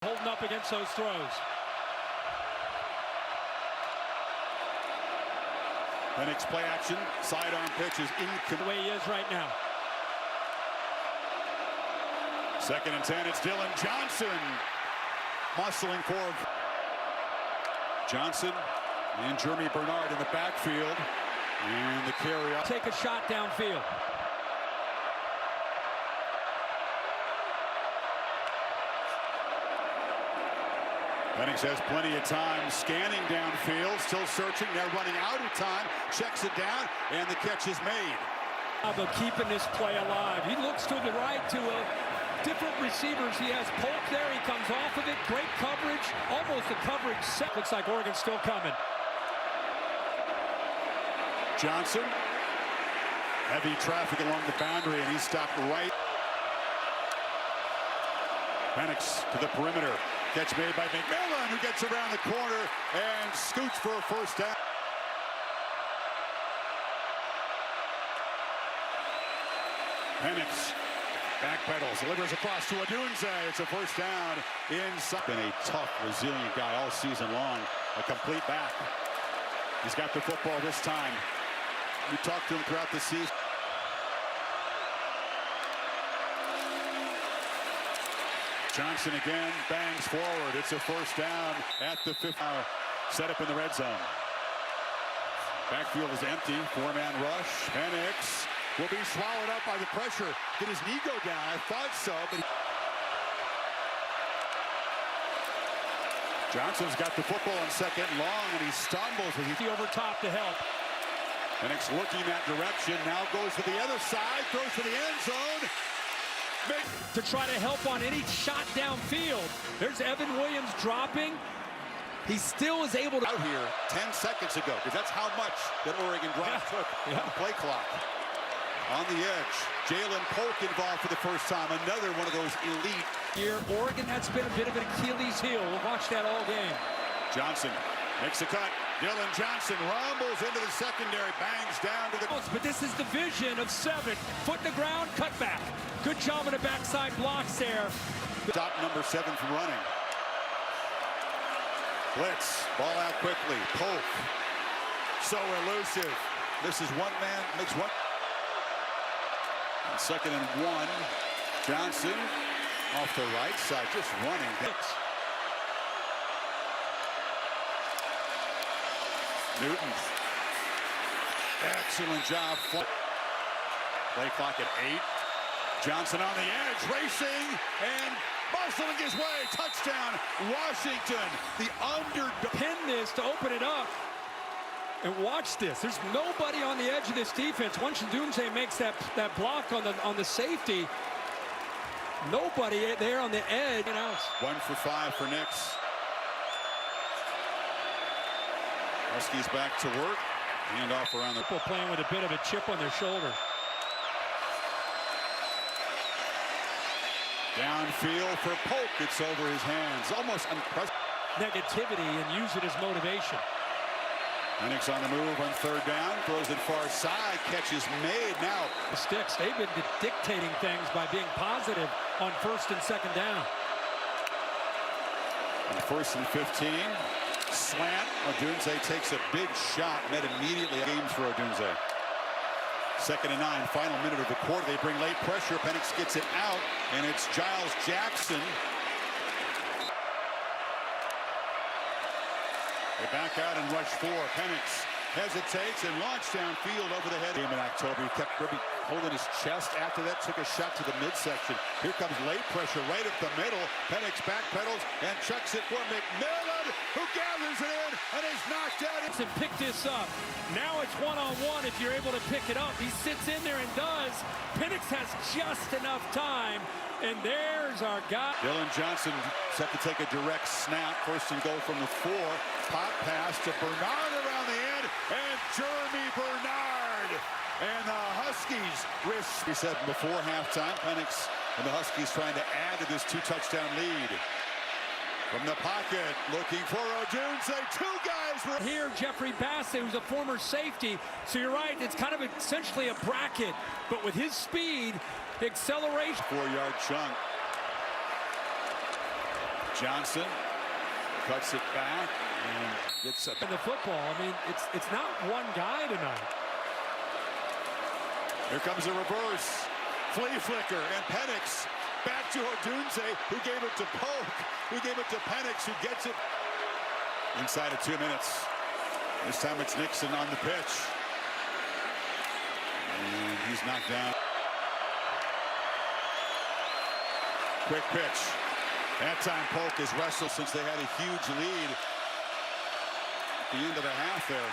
Holding up against those throws. Penix play action, sidearm pitch is The way he is right now. 2nd and 10, it's Dylan Johnson. Hustling forward. Johnson and Jeremy Bernard in the backfield. And the carry up. Take a shot downfield. Penix has plenty of time scanning downfield, still searching. They're running out of time. Checks it down, and the catch is made. Of keeping this play alive. He looks to the right to different receivers. He has Polk there. He comes off of it. Great coverage. Almost a coverage set. Looks like Oregon's still coming. Johnson. Heavy traffic along the boundary, and he stopped right. Penix to the perimeter. Catch made by McMillan, who gets around the corner and scoots for a first down. Penix backpedals, delivers across to Odunze. It's a first down inside. Been a tough, resilient guy all season long. A complete back. He's got the football this time. We talked to him throughout the season. Johnson again bangs forward. It's a first down at the 5th. Set up in the red zone. Backfield is empty. 4-man rush. Penix will be swallowed up by the pressure. Did his knee go down? I thought so, but Johnson's got the football on 2nd and long, and he stumbles as he Over top to help. Penix looking that direction. Now goes to the other side. Throws to the end zone. To try to help on any shot downfield. There's Evan Williams dropping. He still is able to out here 10 seconds ago, because that's how much that Oregon drive took on the play clock. On the edge, Jalen Polk involved for the first time. Another one of those elite. Here, Oregon, that's been a bit of an Achilles heel. We'll watch that all game. Johnson makes a cut. Dylan Johnson rumbles into the secondary, bangs down to the... But this is the vision of 7. Foot in the ground, cut back. Good job on the backside blocks there. Stop number 7 from running. Blitz, ball out quickly. Polk, so elusive. This is one man, makes one. And 2nd and 1. Johnson off the right side, just running. Newton. Excellent job. Play clock at 8. Johnson on the edge, racing and bustling his way. Touchdown, Washington. The underdog. Pin this to open it up. And watch this. There's nobody on the edge of this defense. Once Odunze makes that block on the safety, nobody there on the edge. 1 for 5 for Nix. Huskies back to work. Hand off around the... People playing with a bit of a chip on their shoulder. Downfield for Polk. It's over his hands. Almost unprecedented. Negativity and use it as motivation. Penix on the move on 3rd down. Throws it far side. Catch is made now. The Sticks, they've been dictating things by being positive on 1st and 2nd down. On 1st and 15. Slant. Odunze takes a big shot. Met immediately. Games for Odunze. 2nd and 9. Final minute of the quarter. They bring late pressure. Penix gets it out. And it's Giles Jackson. They back out and rush 4. Penix hesitates and launch downfield over the head. Game in October. He kept really holding his chest. After that, took a shot to the midsection. Here comes late pressure right up the middle. Penix backpedals and chucks it for McMillan, who gathers it in and is knocked out. And pick this up. Now it's one-on-one if you're able to pick it up. He sits in there and does. Penix has just enough time. And there's our guy. Dylan Johnson set to take a direct snap. 1st and goal from the 4. Pop pass to Bernard around the end. And Jeremy Bernard. And the Huskies risk. We said before halftime, Penix and the Huskies trying to add to this 2-touchdown lead. From the pocket, looking for Odunze. 2 guys were here. Jeffrey Bassett, who's a former safety. So you're right, it's kind of essentially a bracket. But with his speed, acceleration. 4-yard chunk. Johnson cuts it back and gets up. In the football, I mean, it's not one guy tonight. Here comes a reverse. Flea flicker, and Penix back to Odunze, who gave it to Polk, who gave it to Penix, who gets it inside of 2 minutes. This time it's Nixon on the pitch. And he's knocked down. Quick pitch. That time Polk has wrestled since they had a huge lead at the end of the half there.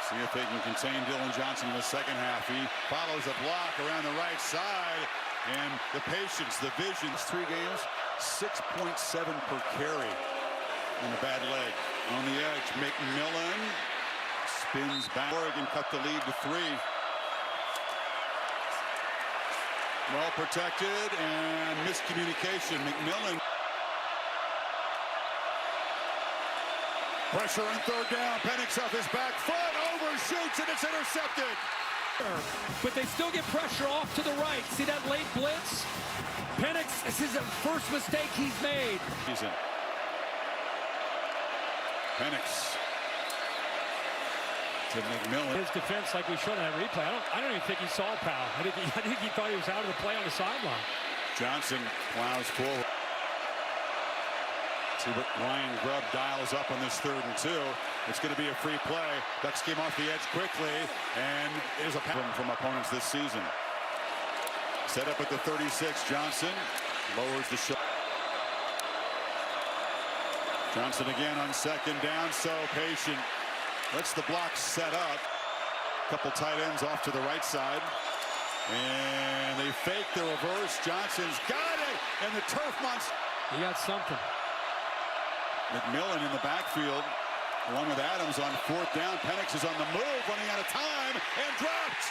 See if they can contain Dylan Johnson in the second half. He follows a block around the right side. And the patience, the vision. 3 games, 6.7 per carry in a bad leg. On the edge, McMillan spins back. Oregon cut the lead to 3. Well protected and miscommunication. McMillan. Pressure on third down. Penix off his back foot, overshoots, and it's intercepted. But they still get pressure off to the right. See that late blitz? Penix, this is the first mistake he's made. Penix to McMillan. His defense, like we showed in that replay, I don't even think he saw Powell. I think he thought he was out of the play on the sideline. Johnson plows forward. See what Ryan Grubb dials up on this 3rd and 2. It's going to be a free play. Ducks came off the edge quickly, and is a pattern from opponents this season. Set up at the 36. Johnson lowers the shot. Johnson again on 2nd down, so patient. Lets the block set up. Couple tight ends off to the right side. And they fake the reverse. Johnson's got it, and the turf monster. He got something. McMillan in the backfield, along with Adams on 4th down. Penix is on the move, running out of time, and dropped.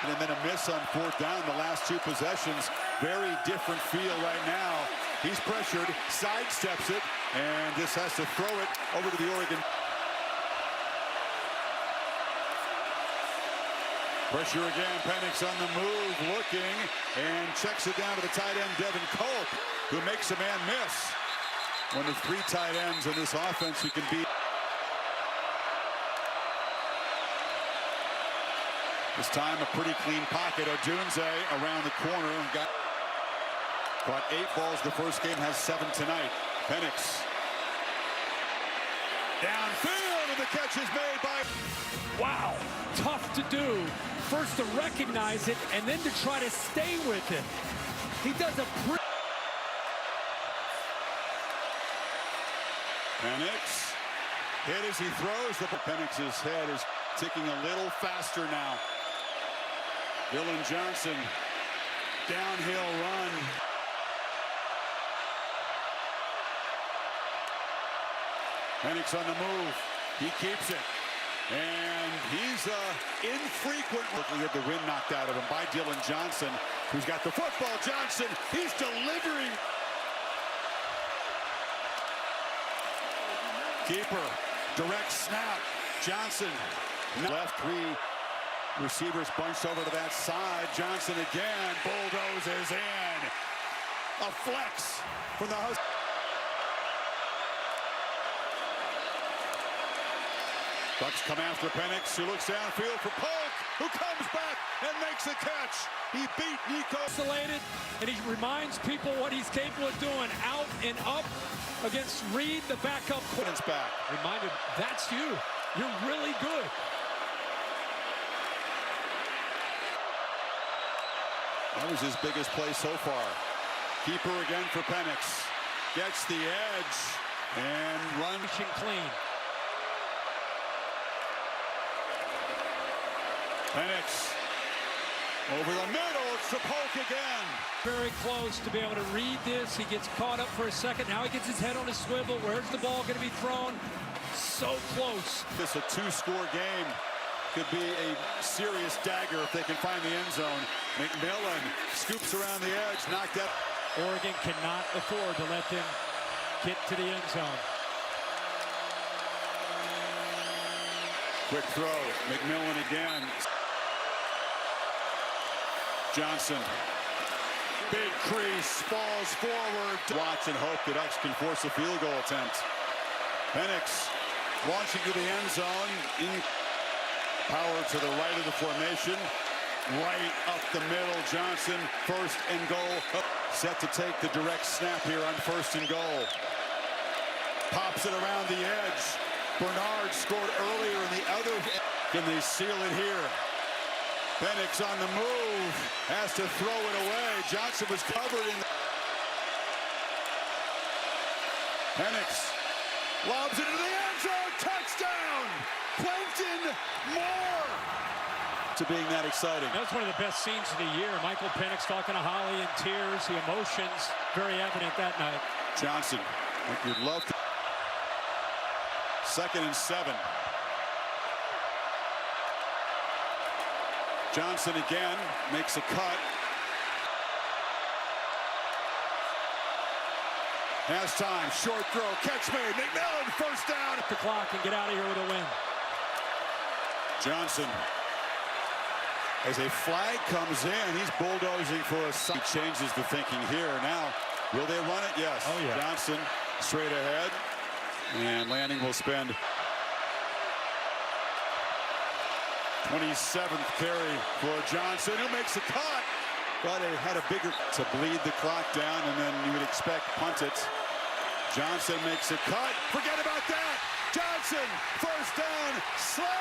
And then a miss on 4th down. The last 2 possessions, very different feel right now. He's pressured, sidesteps it, and just has to throw it over to the Oregon. Pressure again, Penix on the move, looking, and checks it down to the tight end, Devin Culp, who makes a man miss. One of 3 tight ends in this offense who can beat. This time a pretty clean pocket. Odunze around the corner. Caught 8 balls the first game, has 7 tonight. Penix. Downfield, and the catch is made by... Wow, tough to do. First to recognize it, and then to try to stay with it. He does a pretty... Penix hit as he throws. Penix's head is ticking a little faster now. Dylan Johnson, downhill run. Penix on the move. He keeps it. And he's infrequent. He had the wind knocked out of him by Dylan Johnson, who's got the football. Johnson, he's delivering. Keeper, direct snap. Johnson, left, 3 receivers bunched over to that side. Johnson again, bulldozes in. A flex from the Huskies. Bucks come after Penix, who looks downfield for Polk, who comes back and makes a catch. He beat Nico. Isolated, and he reminds people what he's capable of doing. Out and up against Reed, the backup. It's back. Reminded, that's you. You're really good. That was his biggest play so far. Keeper again for Penix. Gets the edge and runs clean. Penix over the middle. It's to Polk again. Very close to be able to read this. He gets caught up for a second. Now he gets his head on his swivel. Where's the ball going to be thrown? So close. This is a 2-score game. Could be a serious dagger if they can find the end zone. McMillan scoops around the edge, knocked out. Oregon cannot afford to let them get to the end zone. Quick throw. McMillan again. Johnson Big crease, falls forward. Watch and hope that X can force a field goal attempt. Penix launching to the end zone. In power to the right of the formation. Right up the middle. Johnson, first and goal. Set to take the direct snap here on first and goal. Pops it around the edge. Bernard scored earlier in the other. Can they seal it here? Penix on the move. Has to throw it away. Johnson was covered in. Penix lobs it into the end zone. Touchdown! Plankton Moore! To being that exciting. That's one of the best scenes of the year. Michael Penix talking to Holly in tears. The emotions very evident that night. Johnson, like you'd love to. 2nd and 7. Johnson again makes a cut. Has time, short throw, catch made. McMillan, first down. The clock and get out of here with a win. Johnson, as a flag comes in, he's bulldozing for a side. He changes the thinking here. Now, will they run it? Yes. Oh, yeah. Johnson straight ahead. And Lanning will spend 27th carry for Johnson, who makes a cut. But it had a bigger to bleed the clock down, and then you would expect punt it. Johnson makes a cut. Forget about that. Johnson, first down, slam.